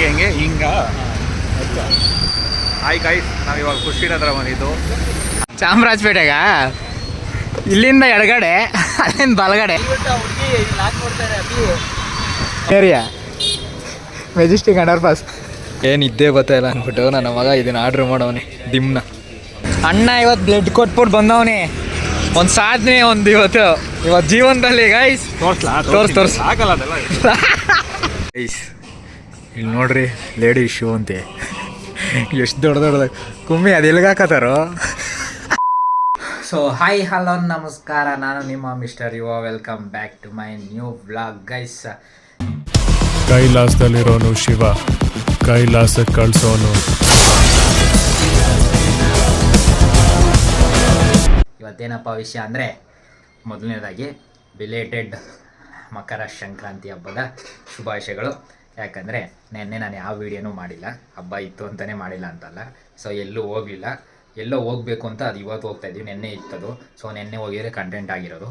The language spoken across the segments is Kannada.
ಹೆಂಗೆ ಹಿಂಗ. ಹಾಯ್ ಗೈಸ್, ನಾವಿವಾಗ ಖುಷಿ ಹತ್ರ ಬಂದಿದ್ದು ಚಾಮರಾಜಪೇಟೆಗ. ಇಲ್ಲಿಂದ ಎಡಗಡೆ, ಅಲ್ಲಿಂದ ಬಲಗಡೆ ಏರಿಯಾ ಮೆಜೆಸ್ಟಿಕ್ ಅಂಡರ್ ಪಾಸ್. ಏನಿದ್ದೇ ಗೊತ್ತಾಯಿಲ್ಲ ಅಂದ್ಬಿಟ್ಟು ನನ್ನ ಮಗ ಇದನ್ನು ಆರ್ಡ್ರ್ ಮಾಡವನೆ ದಿಮ್ನ. ಅಣ್ಣ ಇವತ್ತು ಬ್ಲಡ್ ಕೊಟ್ಬಿಟ್ಟು ಬಂದವನೇ. ಒಂದು ಸಾಧನೆ ಒಂದು ಇವತ್ತು ಜೀವನದಲ್ಲಿ ಗೈಸ್. ತೋರ್ಸ್ ಆಗಲ್ಲ ಗೈಸ್. ಇಲ್ಲಿ ನೋಡ್ರಿ ಲೇಡಿ ಶೂ ಅಂತೆ. ಎಷ್ಟು ದೊಡ್ಡದಾಗ ಕುಮ್ಮಿ ಅದು ಎಲ್ಗಾಕತ್ತಾರೋ. ಸೊ ಹಾಯ್ ಹಲೋ ನಮಸ್ಕಾರ, ನಾನು ನಿಮ್ಮ mister Yuva. Welcome back to my new vlog guys. ಕೈಲಾಸದಲ್ಲಿರೋನು ಶಿವ, ಕೈಲಾಸಕ್ಕೆ ಕಳ್ಸೋನು. ಇವತ್ತೇನಪ್ಪ ವಿಷಯ ಅಂದರೆ, ಮೊದಲನೇದಾಗಿ ಬಿಲೇಟೆಡ್ ಮಕರ ಸಂಕ್ರಾಂತಿ ಹಬ್ಬದ ಶುಭಾಶಯಗಳು. ಯಾಕಂದರೆ ನೆನ್ನೆ ನಾನು ಯಾವ ವೀಡಿಯೋನೂ ಮಾಡಿಲ್ಲ, ಹಬ್ಬ ಇತ್ತು ಅಂತಲೇ ಮಾಡಿಲ್ಲ ಅಂತಲ್ಲ. ಸೊ ಎಲ್ಲೂ ಹೋಗಲಿಲ್ಲ, ಎಲ್ಲೋ ಹೋಗಬೇಕು ಅಂತ ಅದು ಇವತ್ತು ಹೋಗ್ತಾಯಿದ್ವಿ. ನೆನ್ನೆ ಇತ್ತದು. ಸೊ ನೆನ್ನೆ ಹೋಗಿದ್ರೆ ಕಂಟೆಂಟ್ ಆಗಿರೋದು,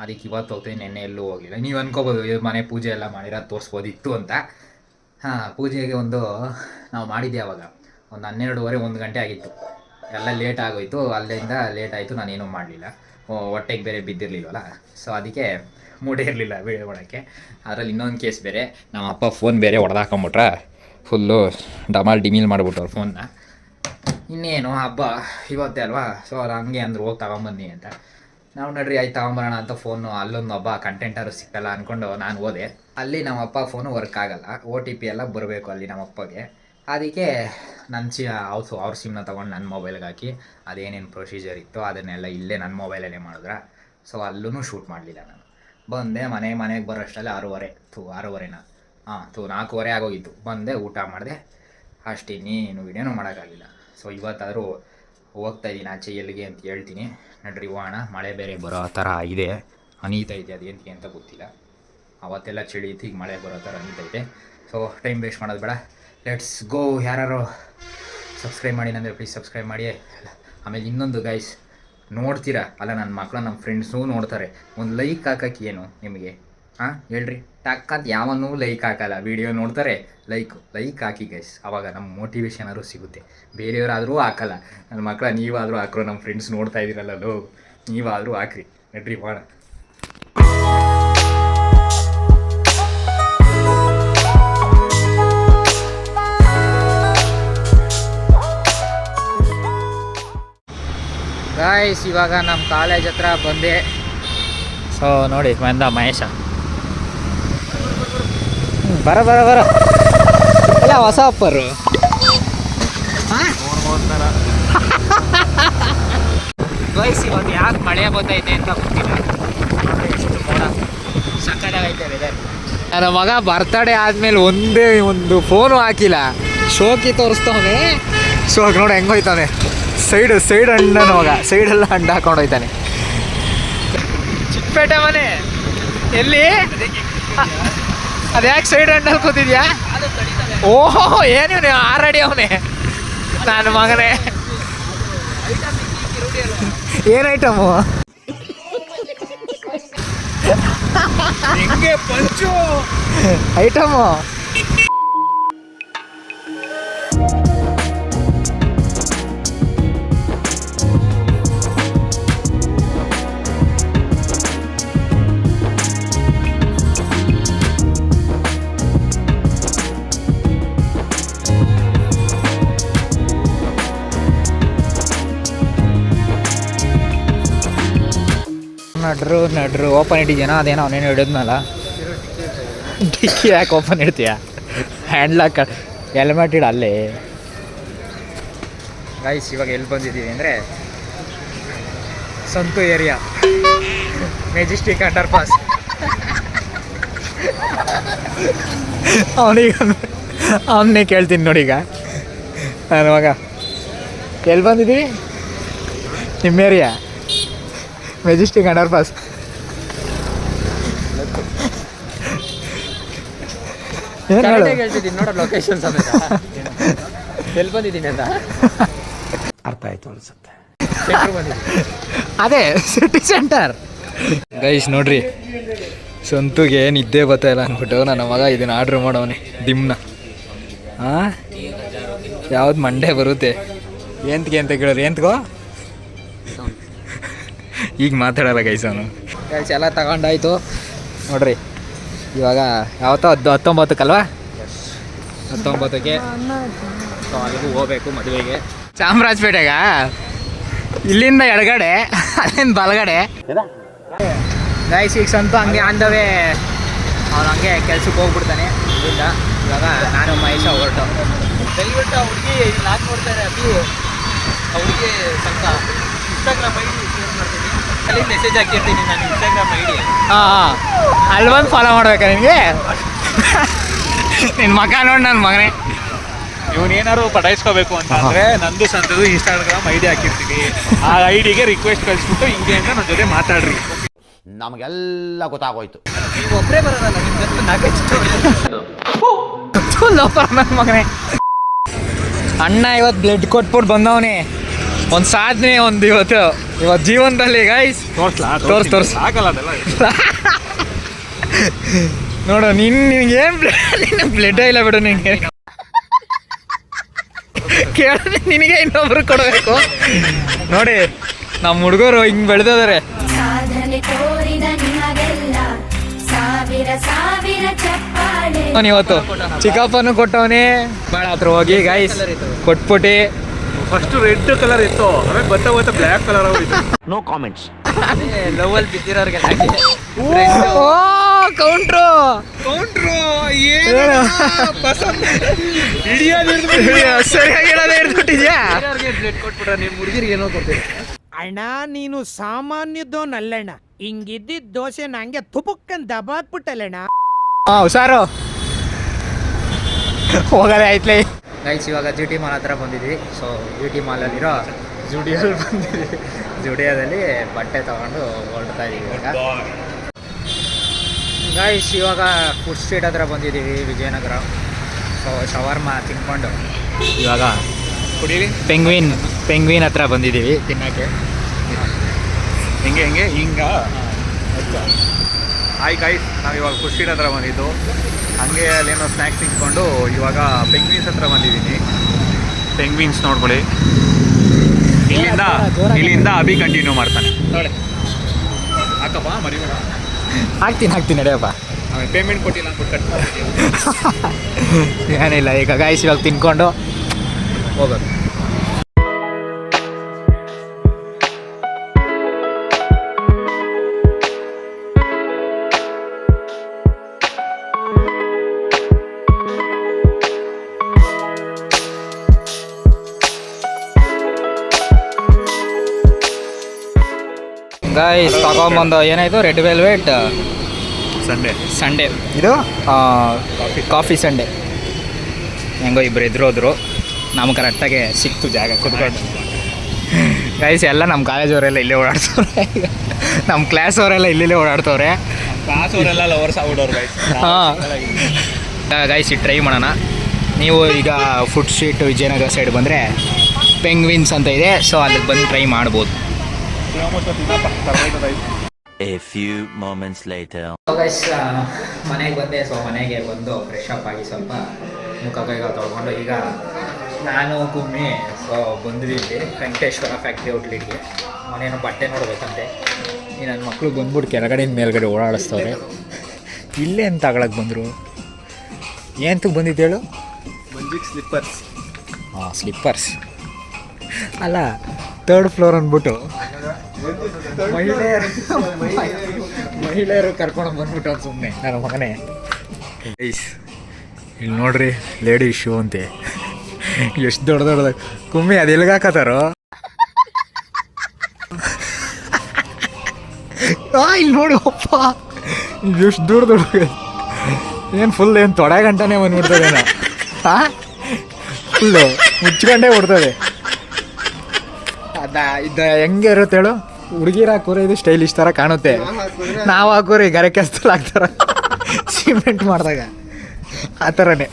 ಅದಕ್ಕೆ ಇವತ್ತು ಹೋಗ್ತಾಯಿದ್ವಿ. ನೆನ್ನೆ ಎಲ್ಲೂ ಹೋಗಿಲ್ಲ. ನೀವು ಅನ್ಕೋಬೋದು ಮನೆ ಪೂಜೆ ಎಲ್ಲ ಮಾಡಿರೋದು ತೋರಿಸ್ಬೋದಿತ್ತು ಅಂತ. ಹಾಂ, ಪೂಜೆಗೆ ನಾವು ಮಾಡಿದ್ದೆ ಅವಾಗ ಒಂದು 12:30 1 ಗಂಟೆ ಆಗಿತ್ತು. ಎಲ್ಲ ಲೇಟ್ ಆಗೋಯ್ತು, ಅಲ್ಲಿಂದ ಲೇಟ್ ಆಯಿತು. ನಾನೇನೂ ಮಾಡಲಿಲ್ಲ, ಹೊಟ್ಟೆಗೆ ಬೇರೆ ಬಿದ್ದಿರಲಿಲ್ವಲ್ಲ. ಸೊ ಅದಕ್ಕೆ ಮೂಡೇ ಇರಲಿಲ್ಲ ವೀಡಿಯೋ ಮಾಡೋಕ್ಕೆ. ಅದರಲ್ಲಿ ಇನ್ನೊಂದು ಕೇಸ್ ಬೇರೆ, ನಮ್ಮ ಅಪ್ಪ ಫೋನ್ ಬೇರೆ ಹೊಡೆದಾಕೊಂಬಿಟ್ರೆ ಫುಲ್ಲು ಡಮಾಲ್ ಡಿಮೀಲ್ ಮಾಡಿಬಿಟ್ಟವ್ರು ಫೋನ್ನ. ಇನ್ನೇನು ಹಬ್ಬ ಇವತ್ತೇ ಅಲ್ವಾ. ಸೊ ಅದು ಹಂಗೆ ಅಂದರು ಹೋಗಿ ತಗೊಂಬನ್ನಿ ಅಂತ. ನಾವು ನಡ್ರಿ ಆಯ್ತು ತಗೊಂಬರೋಣ ಅಂತ ಫೋನು. ಅಲ್ಲೊಂದು ಹಬ್ಬ ಕಂಟೆಂಟರು ಸಿಕ್ಕಲ್ಲ ಅಂದ್ಕೊಂಡು ನಾನು ಹೋದೆ. ಅಲ್ಲಿ ನಮ್ಮ ಅಪ್ಪ ಫೋನು ವರ್ಕ್ ಆಗೋಲ್ಲ, OTP ಎಲ್ಲ ಬರಬೇಕು ಅಲ್ಲಿ ನಮ್ಮ ಅಪ್ಪಗೆ. ಅದಕ್ಕೆ ನನ್ನ ಅವ್ರ ಸಿಮ್ನ ತೊಗೊಂಡು ನನ್ನ ಮೊಬೈಲ್ಗೆ ಹಾಕಿ ಅದೇನೇನು ಪ್ರೊಸೀಜರ್ ಇತ್ತು ಅದನ್ನೆಲ್ಲ ಇಲ್ಲೇ ನನ್ನ ಮೊಬೈಲಲ್ಲೇ ಮಾಡಿದ್ರೆ. ಸೊ ಅಲ್ಲೂ ಶೂಟ್ ಮಾಡಲಿಲ್ಲ ನಾನು. ಬಂದೆ ಮನೆಗೆ ಬರೋಷ್ಟರಲ್ಲಿ 6:30 4:15 ಆಗೋಗಿತ್ತು. ಬಂದೆ, ಊಟ ಮಾಡಿದೆ, ಅಷ್ಟಿನ್ನೇನು ವೀಡಿಯೋನೂ ಮಾಡೋಕ್ಕಾಗಿಲ್ಲ. ಸೊ ಇವತ್ತಾದರೂ ಹೋಗ್ತಾಯಿದ್ದೀನಿ ಆಚೆ, ಎಲ್ಲಿಗೆ ಅಂತ ಹೇಳ್ತೀನಿ. ನಡ್ರಿ ಹೋಗೋಣ. ಮಳೆ ಬೇರೆ ಬರೋ ಥರ ಇದೆ, ಅನೀತೈತೆ. ಅದೇಂತಿಗೆ ಅಂತ ಗೊತ್ತಿಲ್ಲ. ಅವತ್ತೆಲ್ಲ ಚಳಿ ಇತ್ತು, ಈಗ ಮಳೆ ಬರೋ ಥರ ಅನೀತೈತೆ. ಸೊ ಟೈಮ್ ವೇಸ್ಟ್ ಮಾಡೋದು ಬೇಡ, ಲೆಟ್ಸ್ ಗೋ. ಯಾರು ಸಬ್ಸ್ಕ್ರೈಬ್ ಮಾಡಿ ಅಂದರೆ ಪ್ಲೀಸ್ ಸಬ್ಸ್ಕ್ರೈಬ್ ಮಾಡಿ. ಆಮೇಲೆ ಇನ್ನೊಂದು ಗೈಸ್, ನೋಡ್ತೀರಾ ಅಲ್ಲ, ನನ್ನ ಮಕ್ಕಳು ನಮ್ಮ ಫ್ರೆಂಡ್ಸೂ ನೋಡ್ತಾರೆ. ಒಂದು ಲೈಕ್ ಹಾಕೋಕ್ಕೆ ಏನು ನಿಮಗೆ? ಹೇಳ್ರಿ. ಟಕ್ಕಂತ ಯಾವನ್ನೂ ಲೈಕ್ ಹಾಕಲ್ಲ, ವೀಡಿಯೋ ನೋಡ್ತಾರೆ, ಲೈಕ್ ಹಾಕಿ ಗೈಸ್. ಆವಾಗ ನಮ್ಮ ಮೋಟಿವೇಶನ್ ಆದರೂ ಸಿಗುತ್ತೆ. ಬೇರೆಯವರಾದರೂ ಹಾಕಲ್ಲ. ನನ್ನ ಮಕ್ಕಳ ನೀವಾದರೂ ಹಾಕ್ರು, ನಮ್ಮ ಫ್ರೆಂಡ್ಸ್ ನೋಡ್ತಾ ಇದ್ದೀರಲ್ಲೋ, ನೀವಾದರೂ ಹಾಕ್ರಿ. ನಡ್ರಿ ಮಾಡ. ಗಾಯ್ಸ್ ಇವಾಗ ನಮ್ಮ ಕಾಲೇಜ್ ಹತ್ರ ಬಂದೆ. ಸೊ ನೋಡಿ ಬಂದ ಮಹೇಶ. ಬರ ಎಲ್ಲ ಹೊಸ ಅಪ್ಪರು. ಗಾಯ್ಸ್ ಇವಾಗ ಯಾಕೆ ಮಳೆ ಬರ್ತೈತೆ ಅಂತ ಗೊತ್ತಿಲ್ಲ. ಎಷ್ಟು ಮೋಡ ಸಕ್ಕತ್ತಾಗೈತೆ ವೆದರ್. ನನ್ನ ಮಗ ಬರ್ತಡೇ ಆದಮೇಲೆ ಒಂದೇ ಒಂದು ಫೋನು ಹಾಕಿಲ್ಲ, ಶೋಕಿ ತೋರಿಸ್ತವನೆ. ಸೊ ನೋಡಿ ಹೆಂಗೋಯ್ತಾನೆ, ಸೈಡ್ ಹಣ್ಣನ ಮಗ, ಸೈಡೆಲ್ಲ ಹಣ್ಣು ಹಾಕೊಂಡು ಹೋಯ್ತಾನೆ. ಚಿಕ್ಕಪೇಟೆ ಮನೆ ಎಲ್ಲಿ? ಅದ್ಯಾಕೆ ಸೈಡ್ ಹಣ್ಣಲ್ಲಿ ಕೂತಿದ್ಯಾ? ಓಹೋ, ಏನು ಆರಡಿ ಅವನೇ ನನ್ನ ಮಗನೇ. ಏನು ಐಟಮು? ಹೆಂಗೆ ಪಂಚು ಐಟಮು? ನಡ್ರು ಓಪನ್ ಇಟ್ಟಿದ್ದೀನ, ಅದೇನೋ ಅವನೇನು ಹಿಡಿದ್ನಲ್ಲ. ಡಿಕ್ಕಿ ಯಾಕೆ ಓಪನ್ ಇಡ್ತೀಯ? ಹ್ಯಾಂಡ್ಲಾಕ್ ಹೆಲ್ಮೆಟ್ ಇಡ ಅಲ್ಲೇ. ಗೈಸ್ ಇವಾಗ ಎಲ್ಲಿ ಬಂದಿದ್ದೀವಿ ಅಂದರೆ, Santhu area Majestic underpass. ಅವನ್ನೇ ಕೇಳ್ತೀನಿ ನೋಡಿ. ಈಗ ನಾನು ಮಗ ಎಲ್ಲಿ ಬಂದಿದ್ದೀವಿ? ನಿಮ್ಮ ಏರಿಯಾ ಮೆಜೆಸ್ಟಿಕ್ ಅಂಡರ್ ಪಾಸ್. ನೋಡ ಲೊಕೇಶನ್ ಸಮೇತ ಎಲ್ಲಿ ಬಂದಿದ್ದೀನಿ ಅಂತ ಅರ್ಥ ಆಯ್ತು ಅನ್ಸುತ್ತೆ. ಅದೇ ಸಿಟಿ ಸೆಂಟರ್. ಗೈಸ್ ನೋಡ್ರಿ, ಸಂತುಗೆ ನಿದ್ದೆ ಬರ್ತಾಯಿಲ್ಲ ಅಂದ್ಬಿಟ್ಟು ನನ್ನ ಮಗ ಇದನ್ನು ಆರ್ಡ್ರ್ ಮಾಡವನೆ ದಿಮ್ನ. ಹಾಂ ಯಾವ್ದು ಮಂಡೇ ಬರುತ್ತೆ ಎಂತ್ಗೆ ಅಂತ ಕೇಳಿದ್ರೆ ಎಂತ್ಗೋ ಈಗ ಮಾತಾಡಲ್ಲ ಗೈಸ್ ಅವನು ಗೈಸ್ ಎಲ್ಲ ತಗೊಂಡಾಯ್ತು ನೋಡ್ರಿ ಇವಾಗ ಯಾವತ್ತೋ 19ಕ್ಕಲ್ವಾ 19ಕ್ಕೆ ಸೊ ಅಲ್ಲಿಗೂ ಹೋಗ್ಬೇಕು ಮದುವೆಗೆ ಚಾಮರಾಜಪೇಟೆಗ ಇಲ್ಲಿಂದ ಎಡಗಡೆ ಅಲ್ಲಿಂದ ಬಲಗಡೆ ಗೈಸ್ ಈಗ ಸಂತು ಹಂಗೆ ಆಂದವೇ ಅವ್ನು ಹಂಗೆ ಕೆಲ್ಸಕ್ಕೆ ಹೋಗ್ಬಿಡ್ತಾನೆ ಇಲ್ಲಿಂದ ಇವಾಗ ನಾನು ಮಹೇಶ ಹೊರಟು ದಯವಿಟ್ಟು ಆ ಹುಡುಗಿ ಲಾಕ್ ನೋಡ್ತಾರೆ ಅಭಿ ಆ ಹುಡುಗಿ ಸ್ವಲ್ಪ ಇನ್ಸ್ಟಾಗ್ರಾಮ್ ಐ ಡಿ ಶೇರ್ ಮಾಡ್ತೀನಿ ಅಲ್ಲಿ ಮೆಸೇಜ್ ಹಾಕಿರ್ತೀನಿ ನಾನು ಇನ್ಸ್ಟಾಗ್ರಾಮ್ ಐ ಡಿ ಹಾಂ ಅಲ್ಲಿ ಬಂದು ಫಾಲೋ ಮಾಡ್ಬೇಕಾ ನಿನಗೆ ನಿನ್ನ ಮಗ ನೋಡಿ ನನ್ನ ಮಗನೇ ಇವನೇನಾರು ಪಟಾಯಿಸ್ಕೋಬೇಕು ಅಂತ ಅಂದ್ರೆ ನಂದು ಸಂತದು ಇನ್ಸ್ಟಾಗ್ರಾಮ್ ಐಡಿ ಹಾಕಿರ್ತೀನಿ ಆ ಐಡಿಗೆ ರಿಕ್ವೆಸ್ಟ್ ಕಳಿಸ್ಬಿಟ್ಟು ಹಿಂಗೆ ಅಂತ ನನ್ನ ಜೊತೆ ಮಾತಾಡ್ರಿ ನಮಗೆಲ್ಲ ಗೊತ್ತಾಗೋಯ್ತು. ನೀವು ಒಬ್ಬರೇ ಬರೋದಲ್ಲ ನಿಮ್ಮ ಜೊತೆ ನಾಲ್ಕೈದು ಲೋಪರ್ ನನ್ನ ಮಗನೇ ಅಣ್ಣ ಇವತ್ತು ಬ್ಲಡ್ ಕೊಟ್ಬಿಟ್ಟು ಬಂದವನೇ ಒಂದು ಸಾಧನೆ ಒಂದು ಇವತ್ತು ಜೀವನದಲ್ಲಿ ಗೈಸ್ ತೋರ್ಸ್ ಆಗಲ್ಲ ಅದೆಲ್ಲ ನೋಡು ನಿನಗೇನು ಬ್ಲಡ್ ಇಲ್ಲ ಬಿಡು ನಿನಗೆ ಕೇಳಿದ್ರೆ ನಿನಗೆ ಇನ್ನೊಬ್ರು ಕೊಡಬೇಕು ನೋಡಿ ನಮ್ಮ ಹುಡುಗರು ಹಿಂಗೆ ಬೆಳೆದಿದ್ದಾರೆ ಸಾಧನೆ ತೋರಿದ ನಿಮಗೆಲ್ಲ ಸಾವಿರ ಸಾವಿರ ಚಪ್ಪಾಳೆ. ಇವತ್ತು ಚಿಕ್ಕಪ್ಪನು ಕೊಟ್ಟವನೇ ಭಾಳ ಹತ್ರ ಹೋಗಿ ಗೈಸ್ ಕೊಟ್ಬಿಟ್ಟು ಫಸ್ಟ್ ರೆಡ್ ಕಲರ್ ಇತ್ತು ಆಮೇಲೆ ಬರ್ತಾ ಬ್ಲ್ಯಾಕ್ ಕಲರ್ ಆಗೋಯ್ತು. No comments. ಲವಲ್ ಬಿದ್ದಿರೋರ್ಗೆಲ್ಲ ಓ ಕೌಂಟ್ರು ಸರಿಯಾಗಿರೋದೇ ಹಿಡ್ಬಿಟ್ಟಿದ್ಯಾ ಬ್ಲೇಡ್ ಕೊಟ್ಬಿಟ್ರೆ ನಿಮ್ಮ ಹುಡುಗಿರಿಗೆ ಏನೋ ಕೊಡ್ತೀವಿ ಅಣ್ಣ ನೀನು ಸಾಮಾನ್ಯದೋನಲ್ಲಣ್ಣ ಹಿಂಗಿದ್ದಿದ್ದ ದೋಸೆ ನಂಗೆ ತುಪುಕ್ಕನ್ ದಬಾಕ್ಬಿಟ್ಟಲ್ಲಣ್ಣ. ಹಾಂ ಹುಷಾರು ಹೋಗೋದೇ ಆಯ್ತಲೇ ಗೈಸ್ ಇವಾಗ ಜಿ ಟಿ ಮಾಲ್ ಹತ್ರ ಬಂದಿದ್ವಿ ಸೊ ಜಿ ಟಿ ಮಾಲಲ್ಲಿರೋ ಜುಡಿಯೋಲ್ಲಿ ಬಂದಿದ್ವಿ ಜುಡಿಯೋದಲ್ಲಿ ಬಟ್ಟೆ ತೊಗೊಂಡು ಹೊರಡ್ತಾ ಇದೀವಿ ಇವಾಗ ಗೈಸ್ ಇವಾಗ ಫುಡ್ ಸ್ಟ್ರೀಟ್ ಹತ್ರ ಬಂದಿದ್ದೀವಿ ವಿಜಯನಗರ ಸೊ ಶವರ್ಮ ತಿನ್ಕೊಂಡು ಇವಾಗ ಪೆಂಗ್ವಿನ್ ಹತ್ರ ಬಂದಿದ್ದೀವಿ ತಿನ್ನೋಕ್ಕೆ ಹೆಂಗೆ ಹಿಂಗ ಹಾಯ್ ಗೈಸ್ ನಾವು ಇವಾಗ ಖುಷಿ ಹತ್ರ ಬಂದಿದ್ದು ಹಂಗೆ ಅಲ್ಲೇನೋ ಸ್ನ್ಯಾಕ್ಸ್ ತಿನ್ಕೊಂಡು ಇವಾಗ ಪೆಂಗ್ವಿನ್ಸ್ ಹತ್ರ ಬಂದಿದ್ದೀನಿ. ಪೆಂಗ್ವಿನ್ಸ್ ನೋಡ್ಕೊಳ್ಳಿ ಇಲ್ಲಿಂದ ಅಭಿ ಕಂಟಿನ್ಯೂ ಮಾಡ್ತಾನೆ ನೋಡಿ ಹಾಕಪ್ಪ ಮರಿ ಹಾಕ್ತೀನಿ ನಡೆಯಪ್ಪ ಆಮೇಲೆ ಪೇಮೆಂಟ್ ಕೊಟ್ಟಿಲ್ಲ ಅಂದ್ಬಿಟ್ಟು ಕಟ್ ಏನಿಲ್ಲ ಈಗ ಗೈಸ್ ಇವಾಗ ತಿನ್ಕೊಂಡು ಹೋಗೋದು. ಗೈಸ್ ತಗೊಂಬಂದು ಏನಾಯಿತು ರೆಡ್ ವೆಲ್ವೆಟ್ ಸಂಡೇ ಇದು ಕಾಫಿ ಸಂಡೇ ಹೆಂಗೋ ಇಬ್ಬರು ಎದುರೋದ್ರು ನಮ್ಗೆ ಕರೆಕ್ಟಾಗೆ ಸಿಕ್ತು ಜಾಗ ಕುತ್ಕೊಂಡು ಗೈಸ್ ಎಲ್ಲ ನಮ್ಮ ಕಾಲೇಜವರೆಲ್ಲ ಇಲ್ಲೇ ಓಡಾಡ್ತವ್ರೆ ನಮ್ಮ ಕ್ಲಾಸ್ ಅವರೆಲ್ಲ ಇಲ್ಲೇ ಓಡಾಡ್ತವ್ರೆ ಕ್ಲಾಸ್ ಅವರೆಲ್ಲ ಲವರ್ಸ್ ಆಗ್ಬಿಡೋರು ಗೈಸ್. ಹಾಂ ಗೈಸ್ ಇದು ಟ್ರೈ ಮಾಡೋಣ. ನೀವು ಈಗ ಫುಡ್ ಸ್ಟ್ರೀಟ್ ವಿಜಯನಗರ ಸೈಡ್ ಬಂದರೆ ಪೆಂಗ್ವಿನ್ಸ್ ಅಂತ ಇದೆ ಸೊ ಅಲ್ಲಿಗೆ ಬಂದು ಟ್ರೈ ಮಾಡ್ಬೋದು. A few moments later. Guys ಮನೆಗೆ ಬಂದೆ ಸೊ ಮನೆಗೆ ಬಂದು ಫ್ರೆಶ್ ಅಪ್ ಆಗಿ ಸ್ವಲ್ಪ ಮುಖ ಕೈಗ ತೊಳ್ಕೊಂಡು ಈಗ ನಾನು ಗುಮ್ಮಿ ಸೊ ಬಂದ್ವಿ ಇಲ್ಲಿ ವೆಂಕಟೇಶ್ವರ ಫ್ಯಾಕ್ಟ್ರಿ ಔಟ್ಲೆಟ್ಗೆ ಮನೇನು ಬಟ್ಟೆ ನೋಡ್ಬೇಕಂತೆ ಈ ನನ್ನ ಮಕ್ಕಳು ಬಂದ್ಬಿಟ್ಟು ಕೆಳಗಡೆಯಿಂದ ಮೇಲ್ಗಡೆ ಓಡಾಡಿಸ್ತವ್ರೆ ಇಲ್ಲೇ ಅಂತ ತಗೊಳಕ್ಕೆ ಬಂದರು ಏನಂತಕ್ಕೆ ಬಂದಿದ್ದು ಹೇಳು ಸ್ಲಿಪ್ಪರ್ಸ್ ಸ್ಲಿಪ್ಪರ್ಸ್ ಅಲ್ಲ 3rd ಫ್ಲೋರ್ ಅಂದ್ಬಿಟ್ಟು ಮಹಿಳೆಯರು ಕರ್ಕೊಂಡು ಬಂದ್ಬಿಟ್ಟು ಅವ್ರು ಸುಮ್ಮನೆ ನನ್ನ ಮಗನೇ ಇಲ್ಲಿ ನೋಡ್ರಿ ಲೇಡಿ ಶೂ ಅಂತೆ ಎಷ್ಟು ದೊಡ್ಡದಾಗ ಕುಮ್ಮಿ ಅದು ಎಲ್ಲಿಗೆ ಹಾಕತ್ತಾರೋ ಇಲ್ಲಿ ನೋಡಿ ಅಪ್ಪ ಎಷ್ಟು ದೊಡ್ಡ ಏನು ಫುಲ್ ಏನು ತೊಡೆ ಗಂಟನೇ ಬಂದ್ಬಿಡ್ತದೇನೋ ಹಾಂ ಫುಲ್ಲು ಮುಚ್ಕೊಂಡೇ ಬಿಡ್ತದೆ ಇದು ಹೆಂಗೆ ಇರುತ್ತೆ ಹೇಳು ಹುಡುಗಿರು ಹಾಕೋರೆ ಇದು ಸ್ಟೈಲಿಶ್ ಥರ ಕಾಣುತ್ತೆ ನಾವು ಹಾಕೋರಿ ಗರೆ ಕೆಲಸದಲ್ಲಿ ಹಾಕ್ತಾರ ಸಿಮೆಂಟ್ ಮಾಡಿದಾಗ ಆ ಥರನೇ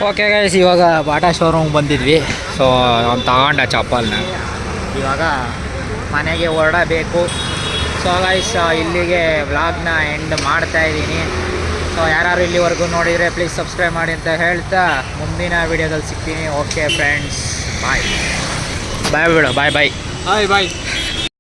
ಓಕೆ ಗೈಸ್ ಇವಾಗ ಬಾಟಾ ಶೋರೂಮ್ಗೆ ಬಂದಿದ್ವಿ ಸೊ ಅವ್ನು ತಗೊಂಡ ಚಪ್ಪಲ್ನ ಇವಾಗ ಮನೆಗೆ ಹೊರಡಬೇಕು ಸೊ ಗೈಸ್ ಇಲ್ಲಿಗೆ ವ್ಲಾಗ್ನ ಎಂಡ್ ಮಾಡ್ತಾಯಿದ್ದೀನಿ ಸೊ ಯಾರು ಇಲ್ಲಿವರೆಗೂ ನೋಡಿದರೆ ಪ್ಲೀಸ್ ಸಬ್ಸ್ಕ್ರೈಬ್ ಮಾಡಿ ಅಂತ ಹೇಳ್ತಾ ಮುಂದಿನ ವಿಡಿಯೋದಲ್ಲಿ ಸಿಗ್ತೀನಿ. ಓಕೆ ಫ್ರೆಂಡ್ಸ್, ಬಾಯ್ ಬಾಯ್ ಬಿಡು, ಬಾಯ್ ಬಾಯ್ ಬಾಯ್ ಬಾಯ್.